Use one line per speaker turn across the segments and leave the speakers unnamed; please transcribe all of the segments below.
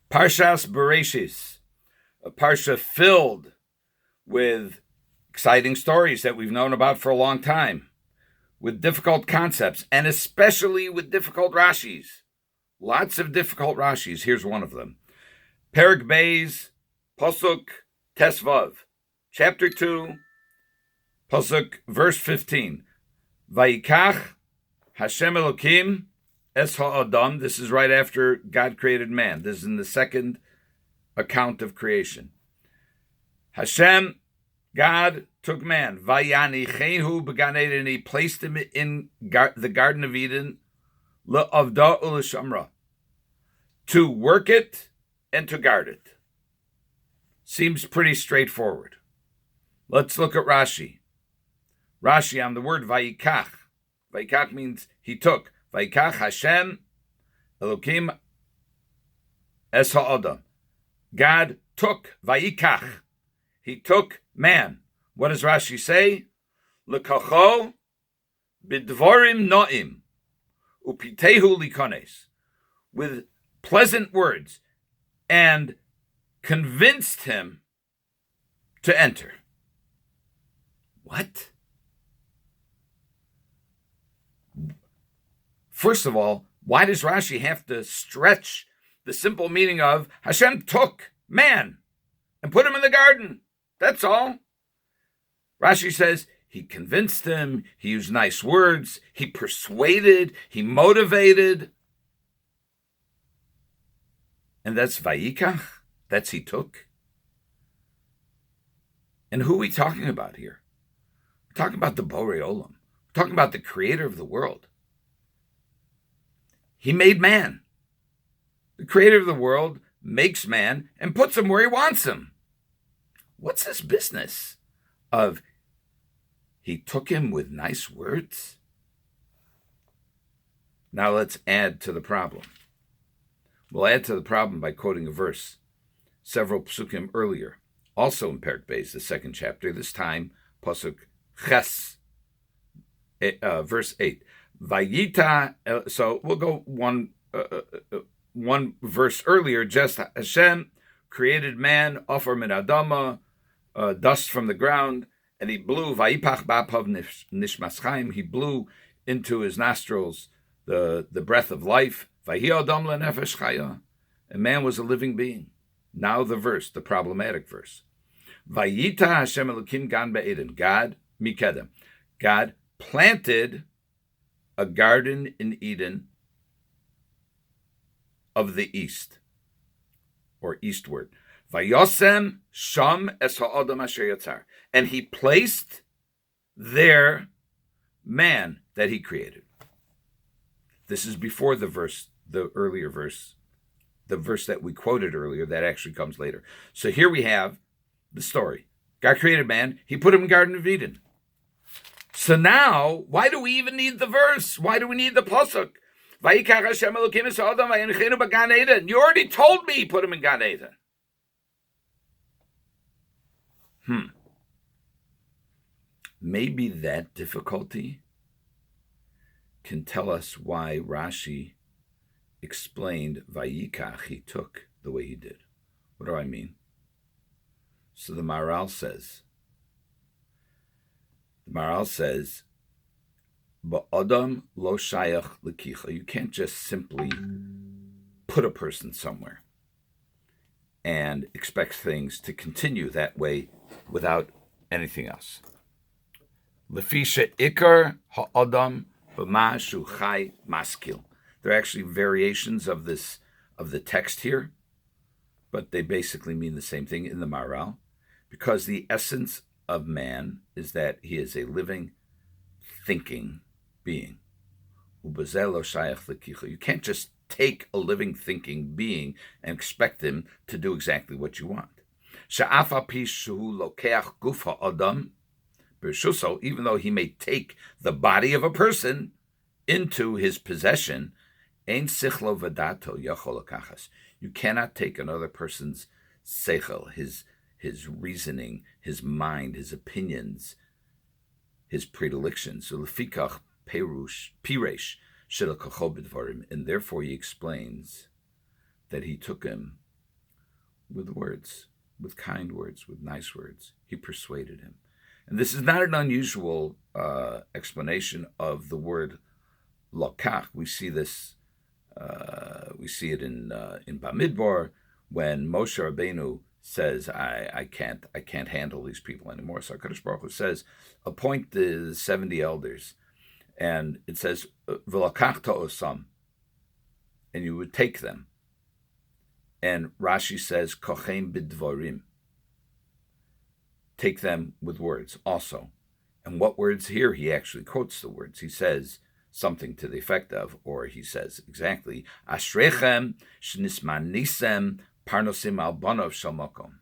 Parshas Bereshis, a parsha filled with exciting stories that we've known about for a long time, with difficult concepts, and especially with difficult Rashis. Lots of difficult Rashis. Here's one of them. Perek Beis, Pasuk Tesvav, chapter 2, Pasuk, verse 15. Vayikach Hashem Elokim es ha'adam. This is right after God created man. This is in the second account of creation. Hashem, God, took man. Vayanichehu b'gan Eden, and he placed him in the Garden of Eden, le'avda u'l'shamra, to work it and to guard it. Seems pretty straightforward. Let's look at Rashi. Rashi on the word vayikach. Vayikach means he took. Vayikach Hashem Elokim es ha'adam. God took. Vayikach. He took man. What does Rashi say? Lekacho bidvorim no'im upitehu likones. With pleasant words, and convinced him to enter. What? First of all, why does Rashi have to stretch the simple meaning of Hashem took man and put him in the garden? That's all. Rashi says he convinced him, he used nice words, he persuaded, he motivated. And that's Vayikach? That's he took? And who are we talking about here? We're talking about the Borei Olam. We're talking about the creator of the world. He made man. The creator of the world makes man and puts him where he wants him. What's this business of he took him with nice words? Now let's add to the problem. We'll add to the problem by quoting a verse several psukim earlier, also in Perek Beis, the second chapter, this time Pasuk Ches, verse 8. Vayita, so we'll go one verse earlier, just Hashem created man, offer min adama, dust from the ground, and he blew, Vayipach ba'apav nishmas chaim, he blew into his nostrils the breath of life, Vayi adam lenefesh chaya, and man was a living being. Now the verse, the problematic verse. Vayita Hashem Elokim gan be'eden, God, mikedem, God planted a garden in Eden of the east, or eastward. Vayosem sham es ha'adam asher yatzar, and he placed there man that he created. This is before the verse, the earlier verse, the verse that we quoted earlier, that actually comes later. So here we have the story. God created man, he put him in Garden of Eden. So now, why do we even need the verse? Why do we need the pasuk? You already told me put him in Gan Eden. Maybe that difficulty can tell us why Rashi explained Vayikach, he took, the way he did. What do I mean? So the Maharal says, Ba'adam lo shayach l'kicha. You can't just simply put a person somewhere and expect things to continue that way without anything else. Lefisha ikar ha'adam b'ma shu chai maskil. There are actually variations of the text here, but they basically mean the same thing in the Maharal, because the essence of man is that he is a living, thinking being. You can't just take a living, thinking being and expect him to do exactly what you want. Even though he may take the body of a person into his possession, you cannot take another person's seichel, his reasoning, his mind, his opinions, his predilections. So lefikach piresh shelakacho b'dvarim, and therefore he explains that he took him with words, with kind words, with nice words. He persuaded him. And this is not an unusual explanation of the word lokach. We see this. We see it in Bamidbar when Moshe Rabbeinu says, "I can't handle these people anymore." So HaKadosh Baruch Hu says, "Appoint the 70 elders," and it says, "V'lakachta osam," and you would take them. And Rashi says, "Kochem b'dvarim." Take them with words also. And what words here? He actually quotes the words. He says something to the effect of, or he says exactly, Ashrechem shnismanisem parnosim al banov shel makom.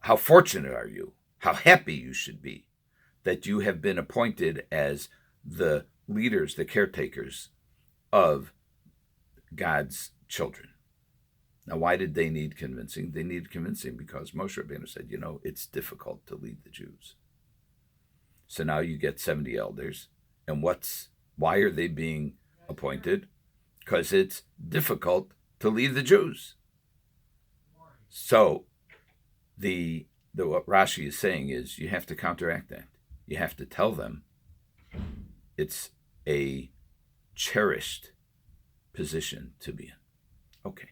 How fortunate are you? How happy you should be that you have been appointed as the leaders, the caretakers of God's children. Now, why did they need convincing? They needed convincing because Moshe Rabbeinu said, it's difficult to lead the Jews. So now you get 70 elders. And why are they being appointed? Because it's difficult to lead the Jews. So what Rashi is saying is you have to counteract that. You have to tell them it's a cherished position to be in. Okay.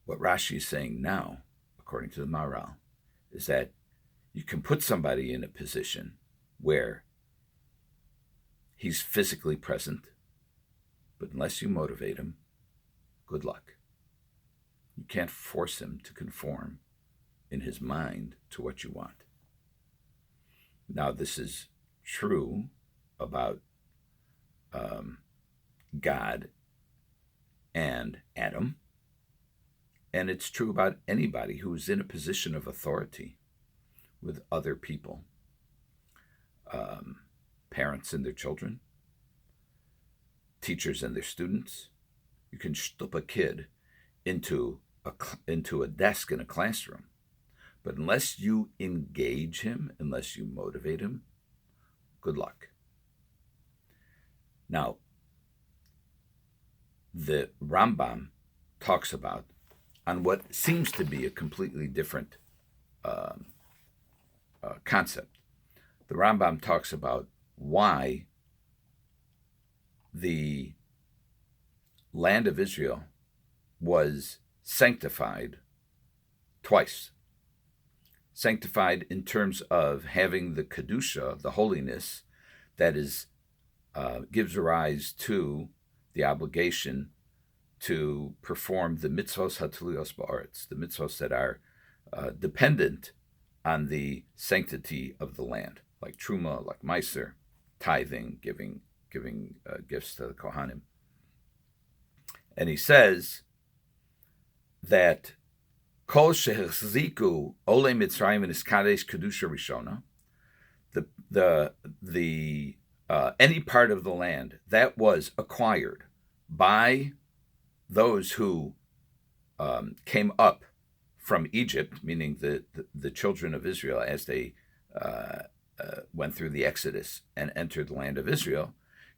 What Rashi is saying now, according to the Maharal, is that you can put somebody in a position where he's physically present, but unless you motivate him, good luck. You can't force him to conform in his mind to what you want. Now, this is true about God and Adam, and it's true about anybody who is in a position of authority with other people, parents and their children, teachers and their students. You can shtup a kid into a desk in a classroom, but unless you engage him, unless you motivate him, good luck. Now, the Rambam talks about on what seems to be a completely different concept. The Rambam talks about why the land of Israel was sanctified twice. Sanctified in terms of having the Kedusha, the holiness, that is gives rise to the obligation to perform the mitzvos hatuliyos ba'aretz, the mitzvos that are dependent on the sanctity of the land, like truma, like meiser, tithing, giving gifts to the kohanim. And he says that kol shehziku ole mitzrayim v'niskadesh kedusha rishona, the any part of the land that was acquired by those who came up from Egypt, meaning the children of Israel as they went through the Exodus and entered the land of Israel,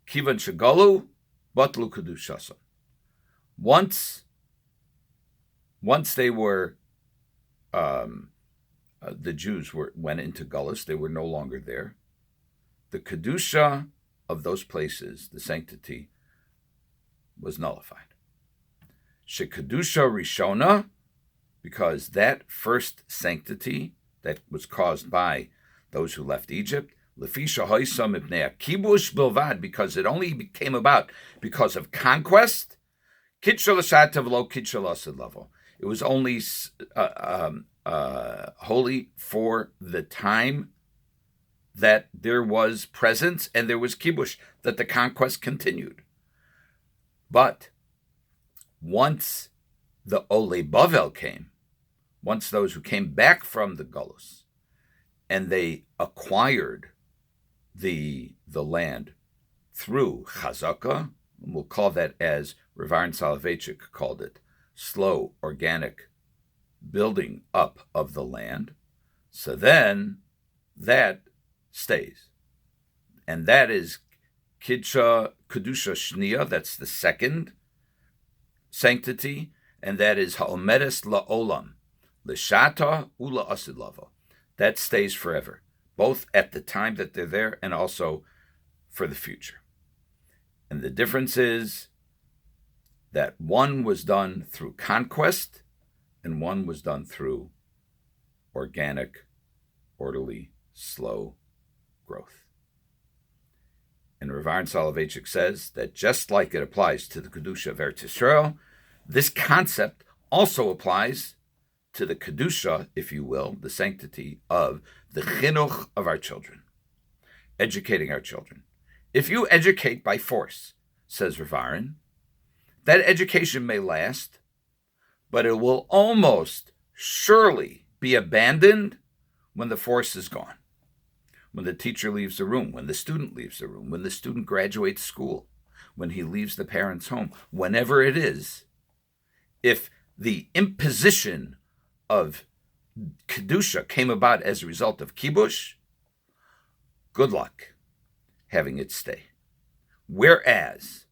kivan shagalu batlu kedushasa. Once they were the Jews went into Gullus, they were no longer there. The Kedusha of those places, the sanctity, was nullified. Shekedusha Rishona, because that first sanctity that was caused by those who left Egypt, Lefisha Hoysam Ibnei Kibush Bilvad, because it only came about because of conquest, Kitshel Ashatav Lo Kitshel Asad level. It was only holy for the time that there was presence and there was kibush, that the conquest continued. But once the Ole Bavel came, once those who came back from the Gullus, and they acquired the land through chazaka, we'll call that, as Rav Soloveitchik called it, slow, organic building up of the land, so then that stays. And that is Kedusha Shniya, that's the second sanctity. and that is ha'omedes la'olam, l'shata ula asidlavo. That stays forever, both at the time that they're there and also for the future. And the difference is that one was done through conquest and one was done through organic, orderly, slow growth. And Rav Aaron Soloveitchik says that just like it applies to the Kedusha of Eretz Yisrael, this concept also applies to the Kedusha, if you will, the sanctity of the chinuch of our children, educating our children. If you educate by force, says Rav Aaron, that education may last, but it will almost surely be abandoned when the force is gone. When the teacher leaves the room, when the student leaves the room, when the student graduates school, when he leaves the parents' home, whenever it is, if the imposition of Kedusha came about as a result of kibush, good luck having it stay. Whereas,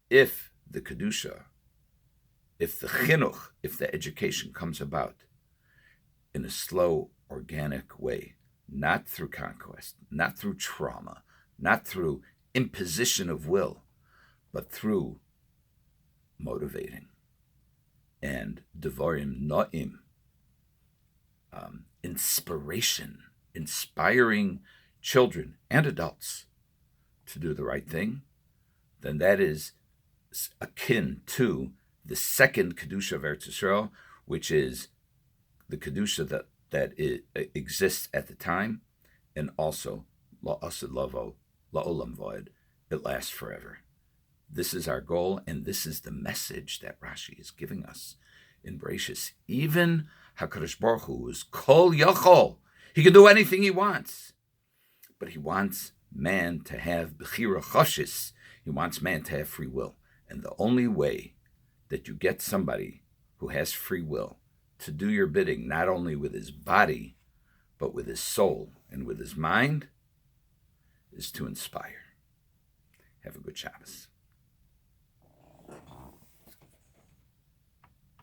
if the Kedusha, if the chinuch, if the education comes about in a slow, organic way, not through conquest, not through trauma, not through imposition of will, but through motivating and devarim no'im, inspiration, inspiring children and adults to do the right thing, then that is akin to the second Kedusha of Eretz Yisrael, which is the Kedusha that exists at the time, and also la'asid lavo, la'olam void, it lasts forever. This is our goal, and this is the message that Rashi is giving us in Bereshis. Even HaKadosh Baruch Hu is kol yachol. He can do anything he wants, but he wants man to have bechira choshis. He wants man to have free will. And the only way that you get somebody who has free will to do your bidding, not only with his body, but with his soul and with his mind, is to inspire. Have a good Shabbos.